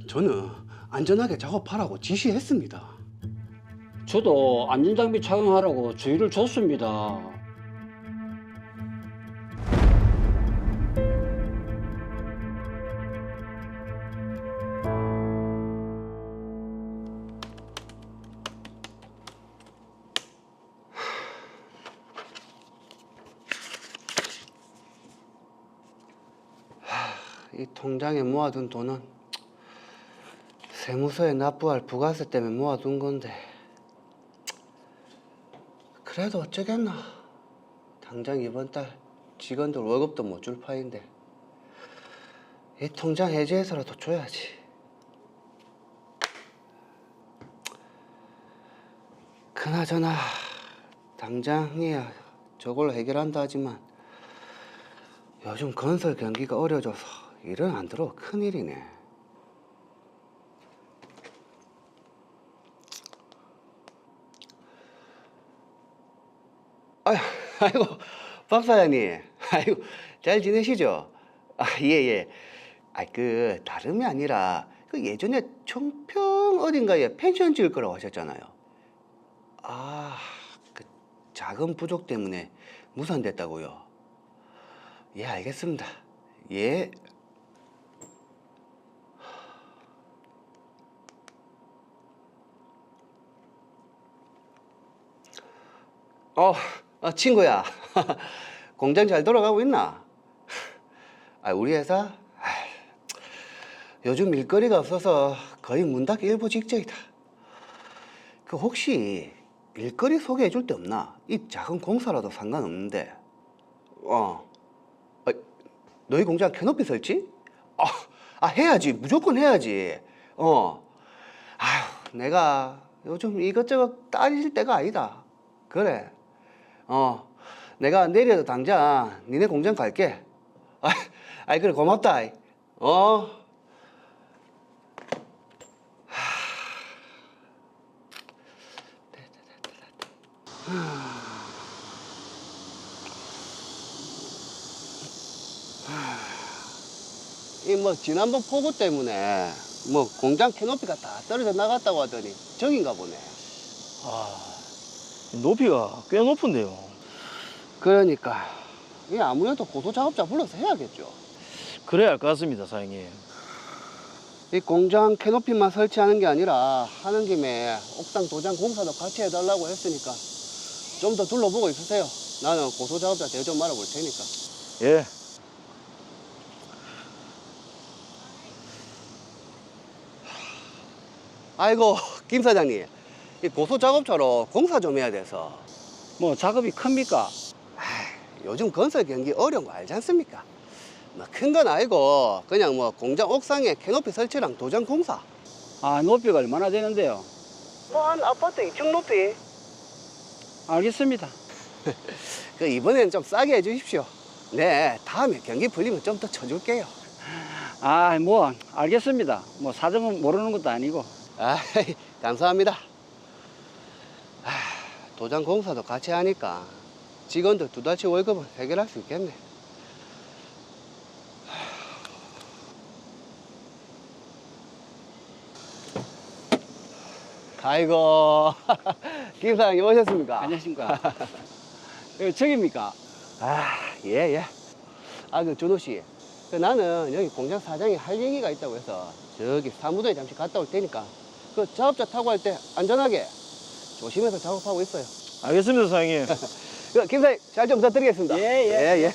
저는 안전하게 작업하라고 지시했습니다. 저도 안전장비 착용하라고 주의를 줬습니다. 이 통장에 모아둔 돈은 세무서에 납부할 부가세 때문에 모아둔 건데 그래도 어쩌겠나. 당장 이번 달 직원들 월급도 못 줄 파인데 이 통장 해지해서라도 줘야지. 그나저나 당장이야 저걸로 해결한다 하지만 요즘 건설 경기가 어려져서 일은 안 들어 큰일이네. 아이고 박 사장님, 아이고 잘 지내시죠? 예. 그 다름이 아니라 그 예전에 청평 어딘가에 펜션 지을 거라고 하셨잖아요. 그 자금 부족 때문에 무산됐다고요. 예, 알겠습니다. 예. 친구야. 공장 잘 돌아가고 있나? 우리 회사? 요즘 일거리가 없어서 거의 문 닫기 일보 직전이다. 그 혹시 일거리 소개해 줄 데 없나? 이 작은 공사라도 상관없는데. 너희 공장 캐노피 설치? 해야지. 무조건 해야지. 내가 요즘 이것저것 따질 때가 아니다. 그래. 내가 내일도 당장 니네 공장 갈게. 그래, 고맙다. 지난번 폭우 때문에 공장 캐노피가 다 떨어져 나갔다고 하더니 저긴가 보네. 높이가 꽤 높은데요. 그러니까 아무래도 고소 작업자 불러서 해야겠죠. 그래야 할 것 같습니다, 사장님. 이 공장 캐노피만 설치하는 게 아니라 하는 김에 옥상 도장 공사도 같이 해달라고 했으니까 좀 더 둘러보고 있으세요. 나는 고소 작업자 대여 좀 말아볼 테니까. 예. 아이고 김 사장님, 이 고소 작업자로 공사 좀 해야 돼서. 작업이 큽니까? 요즘 건설 경기 어려운 거 알지 않습니까? 큰 건 아니고 그냥 공장 옥상에 캐노피 설치랑 도장 공사. 높이가 얼마나 되는데요? 한 아파트 2층 높이. 알겠습니다. 이번에는 좀 싸게 해주십시오. 네, 다음에 경기 풀리면 좀 더 쳐줄게요. 알겠습니다. 사정은 모르는 것도 아니고. 감사합니다. 도장 공사도 같이 하니까 직원들 2달치 월급은 해결할 수 있겠네. 아이고 김 사장님 오셨습니까? 안녕하십니까. 저깁니까? 예. 준호 씨, 나는 여기 공장 사장이 할 얘기가 있다고 해서 저기 사무소에 잠시 갔다 올 테니까 그 작업자 타고 할 때 안전하게 조심해서 작업하고 있어요. 알겠습니다, 사장님. 김 사장님 잘 좀 부탁드리겠습니다. 예.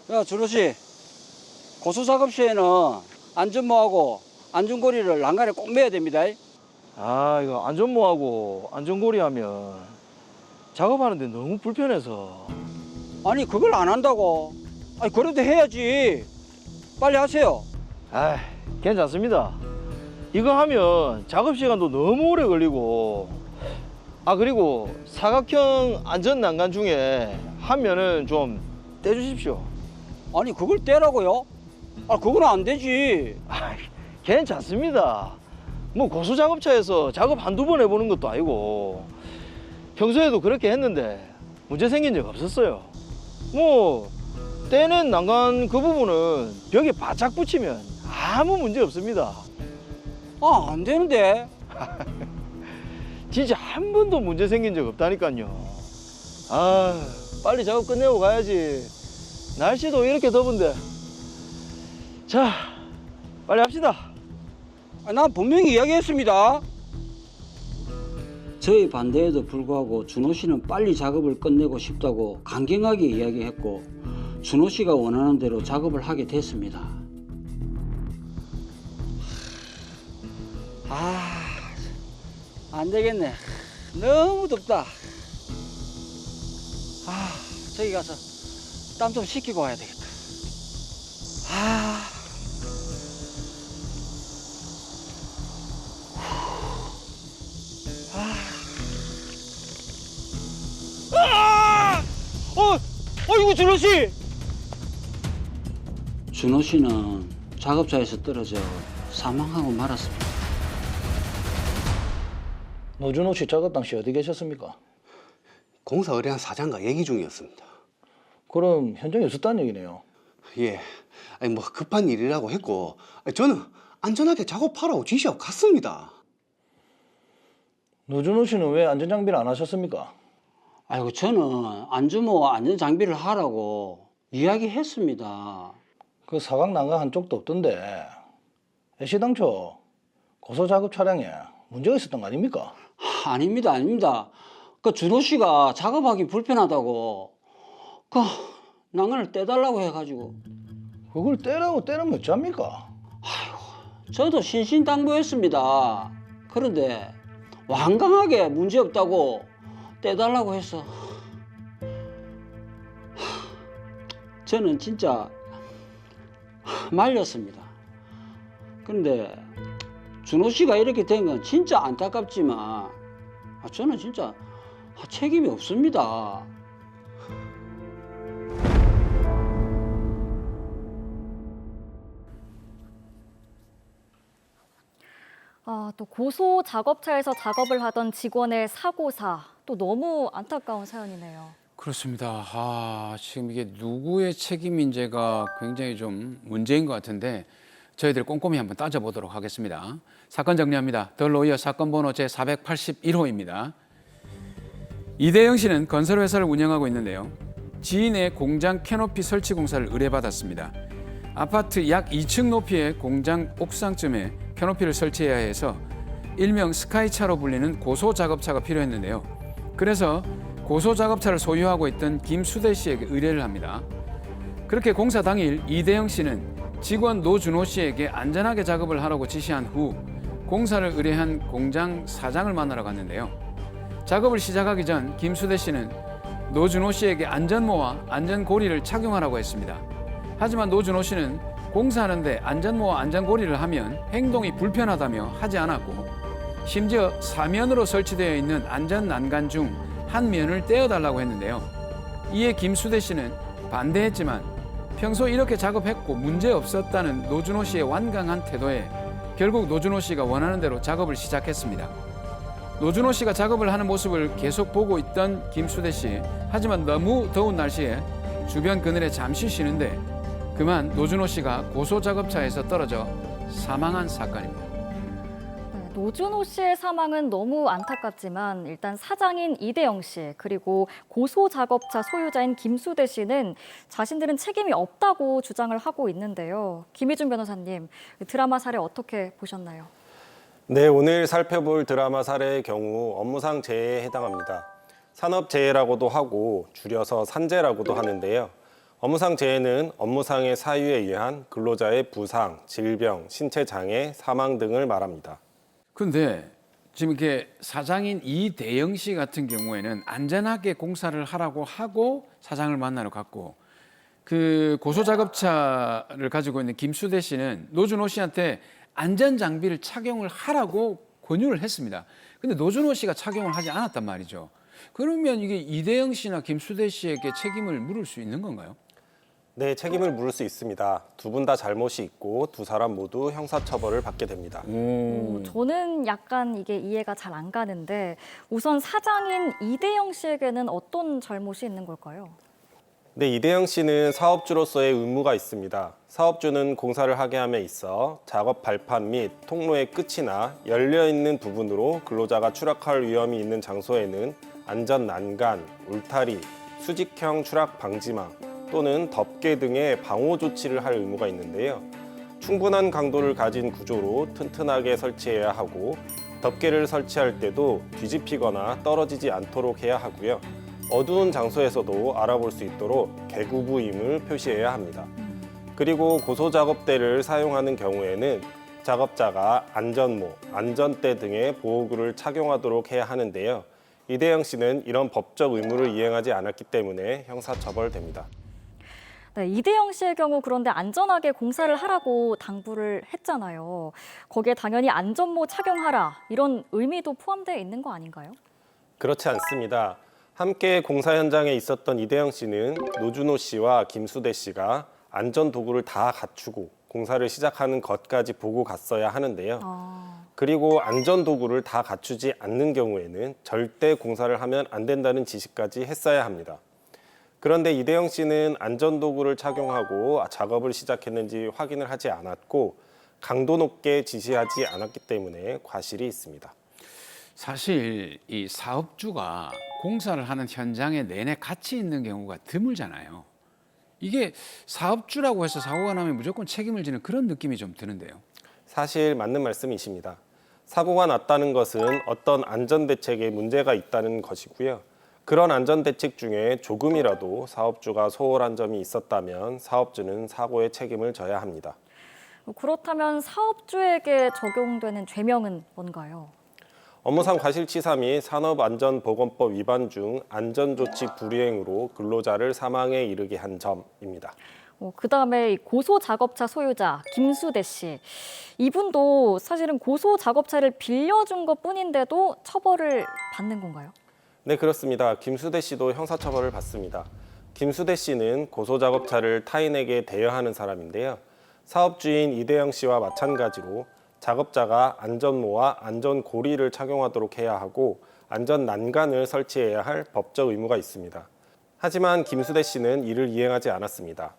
야, 준호씨. 고소 작업 시에는 안전모하고 안전고리를 난간에 꼭 매야 됩니다. 이거 안전모하고 안전고리 하면 작업하는데 너무 불편해서. 아니, 그걸 안 한다고? 그래도 해야지. 빨리 하세요. 괜찮습니다. 이거 하면 작업 시간도 너무 오래 걸리고. 그리고 사각형 안전 난간 중에 한 면은 좀 떼주십시오. 아니, 그걸 떼라고요? 그건 안 되지. 괜찮습니다. 뭐 고수 작업차에서 작업 한두 번 해보는 것도 아니고 평소에도 그렇게 했는데 문제 생긴 적 없었어요. 뭐 떼는 난간 그 부분은 벽에 바짝 붙이면 아무 문제 없습니다. 아, 안 되는데. 진짜 한 번도 문제 생긴 적 없다니까요. 아, 빨리 작업 끝내고 가야지. 날씨도 이렇게 더운데. 자, 빨리 합시다. 아, 난 분명히 이야기했습니다. 저희 반대에도 불구하고 준호 씨는 빨리 작업을 끝내고 싶다고 강경하게 이야기했고 준호 씨가 원하는 대로 작업을 하게 됐습니다. 아, 안 되겠네. 너무 덥다. 아, 저기 가서 땀 좀 식히고 와야 되겠다. 아. 어이구, 준호 씨! 준호 씨는 작업자에서 떨어져 사망하고 말았습니다. 노준호 씨 작업 당시 어디 계셨습니까? 공사 의뢰한 사장과 얘기 중이었습니다. 그럼 현장에 없었다는 얘기네요. 예, 아니 뭐 급한 일이라고 했고 저는 안전하게 작업하라고 지시하고 갔습니다. 노준호 씨는 왜 안전장비를 안 하셨습니까? 아이고, 저는 안주모 안전 장비를 하라고 이야기했습니다. 그 사각 난간 한쪽도 없던데 애시당초 고소 작업 차량에 문제가 있었던 거 아닙니까? 아닙니다, 아닙니다. 그 준호 씨가 작업하기 불편하다고 그 난간을 떼달라고 해가지고 그걸 떼라고 떼라면 어쩝니까? 저도 신신당부했습니다. 그런데 완강하게 문제 없다고 떼달라고 해서 저는 진짜 말렸습니다. 그런데 준호 씨가 이렇게 된 건 진짜 안타깝지만 저는 진짜 책임이 없습니다. 또 고소 작업차에서 작업을 하던 직원의 사고사, 또 너무 안타까운 사연이네요. 그렇습니다. 지금 이게 누구의 책임인지가 굉장히 좀 문제인 것 같은데 저희들이 꼼꼼히 한번 따져보도록 하겠습니다. 사건 정리합니다. 더 로이어 사건 번호 제481호입니다. 이대영 씨는 건설회사를 운영하고 있는데요. 지인의 공장 캐노피 설치 공사를 의뢰받았습니다. 아파트 약 2층 높이의 공장 옥상쯤에 캐노피를 설치해야 해서 일명 스카이차로 불리는 고소 작업차가 필요했는데요. 그래서 고소 작업차를 소유하고 있던 김수대 씨에게 의뢰를 합니다. 그렇게 공사 당일 이대영 씨는 직원 노준호 씨에게 안전하게 작업을 하라고 지시한 후 공사를 의뢰한 공장 사장을 만나러 갔는데요. 작업을 시작하기 전 김수대 씨는 노준호 씨에게 안전모와 안전고리를 착용하라고 했습니다. 하지만 노준호 씨는 공사하는데 안전모와 안전고리를 하면 행동이 불편하다며 하지 않았고 심지어 사면으로 설치되어 있는 안전난간 중 한 면을 떼어달라고 했는데요. 이에 김수대 씨는 반대했지만 평소 이렇게 작업했고 문제 없었다는 노준호 씨의 완강한 태도에 결국 노준호 씨가 원하는 대로 작업을 시작했습니다. 노준호 씨가 작업을 하는 모습을 계속 보고 있던 김수대 씨. 하지만 너무 더운 날씨에 주변 그늘에 잠시 쉬는데 그만 노준호 씨가 고소 작업차에서 떨어져 사망한 사건입니다. 노준호 씨의 사망은 너무 안타깝지만 일단 사장인 이대영 씨 그리고 고소 작업차 소유자인 김수대 씨는 자신들은 책임이 없다고 주장을 하고 있는데요. 김희준 변호사님, 드라마 사례 어떻게 보셨나요? 네, 오늘 살펴볼 드라마 사례의 경우 업무상 재해에 해당합니다. 산업재해라고도 하고 줄여서 산재라고도 하는데요. 업무상 재해는 업무상의 사유에 의한 근로자의 부상, 질병, 신체 장애, 사망 등을 말합니다. 근데 지금 이렇게 사장인 이대영 씨 같은 경우에는 안전하게 공사를 하라고 하고 사장을 만나러 갔고 그 고소 작업차를 가지고 있는 김수대 씨는 노준호 씨한테 안전 장비를 착용을 하라고 권유를 했습니다. 근데 노준호 씨가 착용을 하지 않았단 말이죠. 그러면 이게 이대영 씨나 김수대 씨에게 책임을 물을 수 있는 건가요? 네, 책임을 물을 수 있습니다. 두 분 다 잘못이 있고 두 사람 모두 형사처벌을 받게 됩니다. 저는 약간 이게 이해가 잘 안 가는데 우선 사장인 이대영 씨에게는 어떤 잘못이 있는 걸까요? 네, 이대영 씨는 사업주로서의 의무가 있습니다. 사업주는 공사를 하게 함에 있어 작업 발판 및 통로의 끝이나 열려있는 부분으로 근로자가 추락할 위험이 있는 장소에는 안전 난간, 울타리, 수직형 추락 방지망 또는 덮개 등의 방호 조치를 할 의무가 있는데요. 충분한 강도를 가진 구조로 튼튼하게 설치해야 하고 덮개를 설치할 때도 뒤집히거나 떨어지지 않도록 해야 하고요. 어두운 장소에서도 알아볼 수 있도록 개구부임을 표시해야 합니다. 그리고 고소작업대를 사용하는 경우에는 작업자가 안전모, 안전대 등의 보호구를 착용하도록 해야 하는데요. 이대영 씨는 이런 법적 의무를 이행하지 않았기 때문에 형사처벌됩니다. 네, 이대영 씨의 경우 그런데 안전하게 공사를 하라고 당부를 했잖아요. 거기에 당연히 안전모 착용하라 이런 의미도 포함되어 있는 거 아닌가요? 그렇지 않습니다. 함께 공사 현장에 있었던 이대영 씨는 노준호 씨와 김수대 씨가 안전도구를 다 갖추고 공사를 시작하는 것까지 보고 갔어야 하는데요. 그리고 안전도구를 다 갖추지 않는 경우에는 절대 공사를 하면 안 된다는 지시까지 했어야 합니다. 그런데 이대영 씨는 안전도구를 착용하고 작업을 시작했는지 확인을 하지 않았고 강도 높게 지시하지 않았기 때문에 과실이 있습니다. 사실 이 사업주가 공사를 하는 현장에 내내 같이 있는 경우가 드물잖아요. 이게 사업주라고 해서 사고가 나면 무조건 책임을 지는 그런 느낌이 좀 드는데요. 사실 맞는 말씀이십니다. 사고가 났다는 것은 어떤 안전대책에 문제가 있다는 것이고요. 그런 안전대책 중에 조금이라도 사업주가 소홀한 점이 있었다면 사업주는 사고의 책임을 져야 합니다. 그렇다면 사업주에게 적용되는 죄명은 뭔가요? 업무상 과실치사 및 산업안전보건법 위반 중 안전조치 불이행으로 근로자를 사망에 이르게 한 점입니다. 그다음에 고소작업차 소유자 김수대 씨. 이분도 사실은 고소작업차를 빌려준 것뿐인데도 처벌을 받는 건가요? 네, 그렇습니다. 김수대 씨도 형사처벌을 받습니다. 김수대 씨는 고소작업차를 타인에게 대여하는 사람인데요. 사업주인 이대영 씨와 마찬가지로 작업자가 안전모와 안전고리를 착용하도록 해야 하고 안전 난간을 설치해야 할 법적 의무가 있습니다. 하지만 김수대 씨는 이를 이행하지 않았습니다.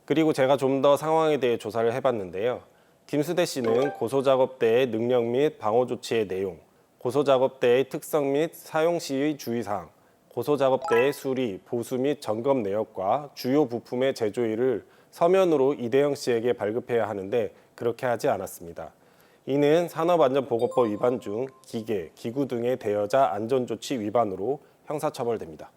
그리고 제가 좀 더 상황에 대해 조사를 해봤는데요. 김수대 씨는 고소작업대의 능력 및 방호 조치의 내용, 고소작업대의 특성 및 사용 시의 주의사항, 고소작업대의 수리, 보수 및 점검 내역과 주요 부품의 제조일을 서면으로 이대영 씨에게 발급해야 하는데 그렇게 하지 않았습니다. 이는 산업안전보건법 위반 중 기계, 기구 등의 대여자 안전조치 위반으로 형사처벌됩니다.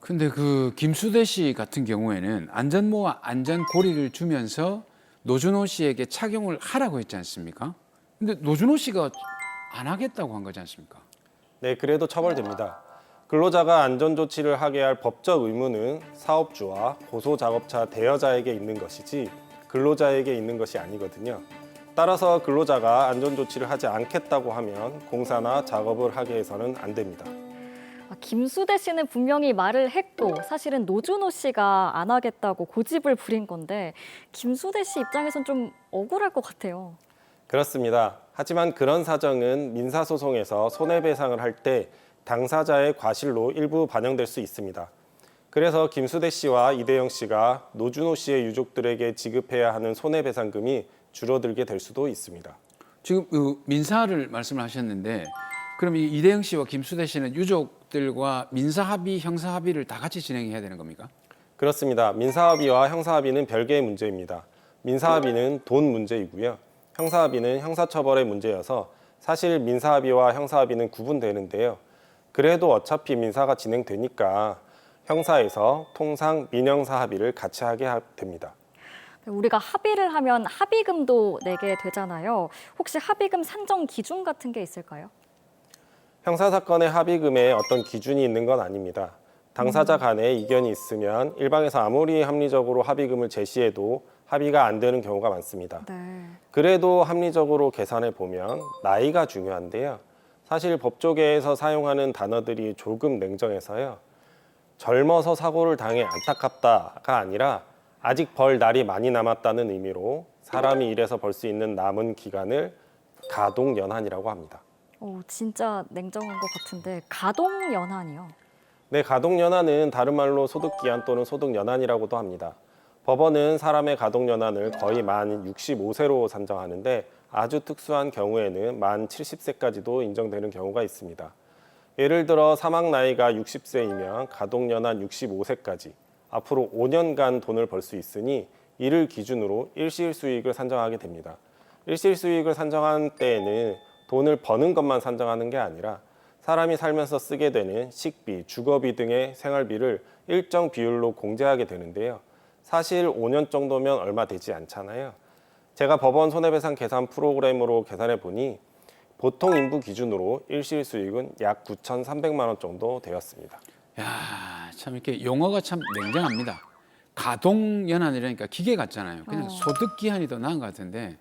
근데 그 김수대 씨 같은 경우에는 안전모와 안전고리를 주면서 노준호 씨에게 착용을 하라고 했지 않습니까? 근데 노준호 씨가 안 하겠다고 한 거지 않습니까? 네, 그래도 처벌됩니다. 근로자가 안전조치를 하게 할 법적 의무는 사업주와 고소작업차 대여자에게 있는 것이지 근로자에게 있는 것이 아니거든요. 따라서 근로자가 안전조치를 하지 않겠다고 하면 공사나 작업을 하게 해서는 안 됩니다. 김수대 씨는 분명히 말을 했고 사실은 노준호 씨가 안 하겠다고 고집을 부린 건데 김수대 씨 입장에선 좀 억울할 것 같아요. 그렇습니다. 하지만 그런 사정은 민사소송에서 손해배상을 할 때 당사자의 과실로 일부 반영될 수 있습니다. 그래서 김수대 씨와 이대영 씨가 노준호 씨의 유족들에게 지급해야 하는 손해배상금이 줄어들게 될 수도 있습니다. 지금 그 민사를 말씀을 하셨는데 그럼 이 이대영 씨와 김수대 씨는 유족들과 민사합의, 형사합의를 다 같이 진행해야 되는 겁니까? 그렇습니다. 민사합의와 형사합의는 별개의 문제입니다. 민사합의는 돈 문제이고요. 형사합의는 형사처벌의 문제여서 사실 민사합의와 형사합의는 구분되는데요. 그래도 어차피 민사가 진행되니까 형사에서 통상 민형사 합의를 같이 하게 됩니다. 우리가 합의를 하면 합의금도 내게 되잖아요. 혹시 합의금 산정 기준 같은 게 있을까요? 형사사건의 합의금에 어떤 기준이 있는 건 아닙니다. 당사자 간에 이견이 있으면 일방에서 아무리 합리적으로 합의금을 제시해도 합의가 안 되는 경우가 많습니다. 네. 그래도 합리적으로 계산해 보면 나이가 중요한데요. 사실 법조계에서 사용하는 단어들이 조금 냉정해서요. 젊어서 사고를 당해 안타깝다가 아니라 아직 벌 날이 많이 남았다는 의미로 사람이 일해서 벌 수 있는 남은 기간을 가동연한이라고 합니다. 오, 진짜 냉정한 것 같은데 가동연한이요. 네, 가동연한은 다른 말로 소득기한 또는 소득연한이라고도 합니다. 법원은 사람의 가동연한을 거의 만 65세로 산정하는데 아주 특수한 경우에는 만 70세까지도 인정되는 경우가 있습니다. 예를 들어 사망 나이가 60세이면 가동연한 65세까지 앞으로 5년간 돈을 벌 수 있으니 이를 기준으로 일시일 수익을 산정하게 됩니다. 일시일 수익을 산정한 때에는 돈을 버는 것만 산정하는 게 아니라 사람이 살면서 쓰게 되는 식비, 주거비 등의 생활비를 일정 비율로 공제하게 되는데요. 사실 5년 정도면 얼마 되지 않잖아요. 제가 법원 손해배상 계산 프로그램으로 계산해 보니 보통 인부 기준으로 일시일 수익은 약 9,300만 원 정도 되었습니다. 야, 참 이렇게 용어가 참 냉정합니다. 가동연한이라니까 기계 같잖아요. 그냥 소득기한이 더 나은 것 같은데.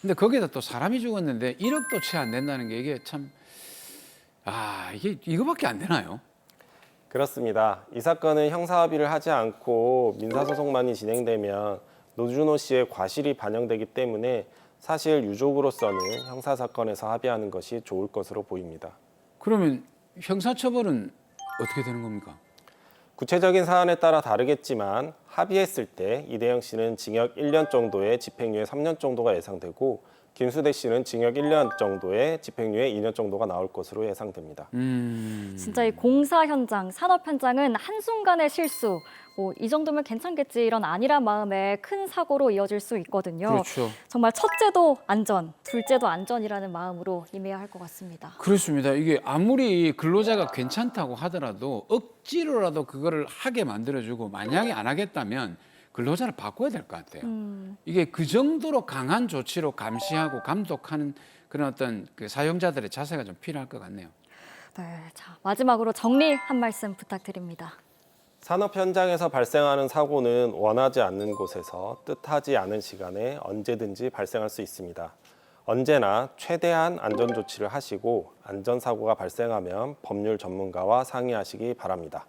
근데 거기다 또 사람이 죽었는데 1억도 채 안 된다는 게 이게 참, 이게 이거밖에 안 되나요? 그렇습니다. 이 사건은 형사합의를 하지 않고 민사소송만이 진행되면 노준호 씨의 과실이 반영되기 때문에 사실 유족으로서는 형사사건에서 합의하는 것이 좋을 것으로 보입니다. 그러면 형사처벌은 어떻게 되는 겁니까? 구체적인 사안에 따라 다르겠지만 합의했을 때 이대영 씨는 징역 1년 정도에 집행유예 3년 정도가 예상되고 김수대 씨는 징역 1년 정도에 집행유예 2년 정도가 나올 것으로 예상됩니다. 진짜 이 공사 현장, 산업 현장은 한순간의 실수, 이 정도면 괜찮겠지 이런 안일한 마음에 큰 사고로 이어질 수 있거든요. 그렇죠. 정말 첫째도 안전, 둘째도 안전이라는 마음으로 임해야 할 것 같습니다. 그렇습니다. 이게 아무리 근로자가 괜찮다고 하더라도 억지로라도 그거를 하게 만들어주고 만약에 안 하겠다면 근로자를 바꿔야 될 것 같아요. 이게 그 정도로 강한 조치로 감시하고 감독하는 그런 어떤 그 사용자들의 자세가 좀 필요할 것 같네요. 네, 자, 마지막으로 정리 한 말씀 부탁드립니다. 산업 현장에서 발생하는 사고는 원하지 않는 곳에서 뜻하지 않은 시간에 언제든지 발생할 수 있습니다. 언제나 최대한 안전 조치를 하시고 안전사고가 발생하면 법률 전문가와 상의하시기 바랍니다.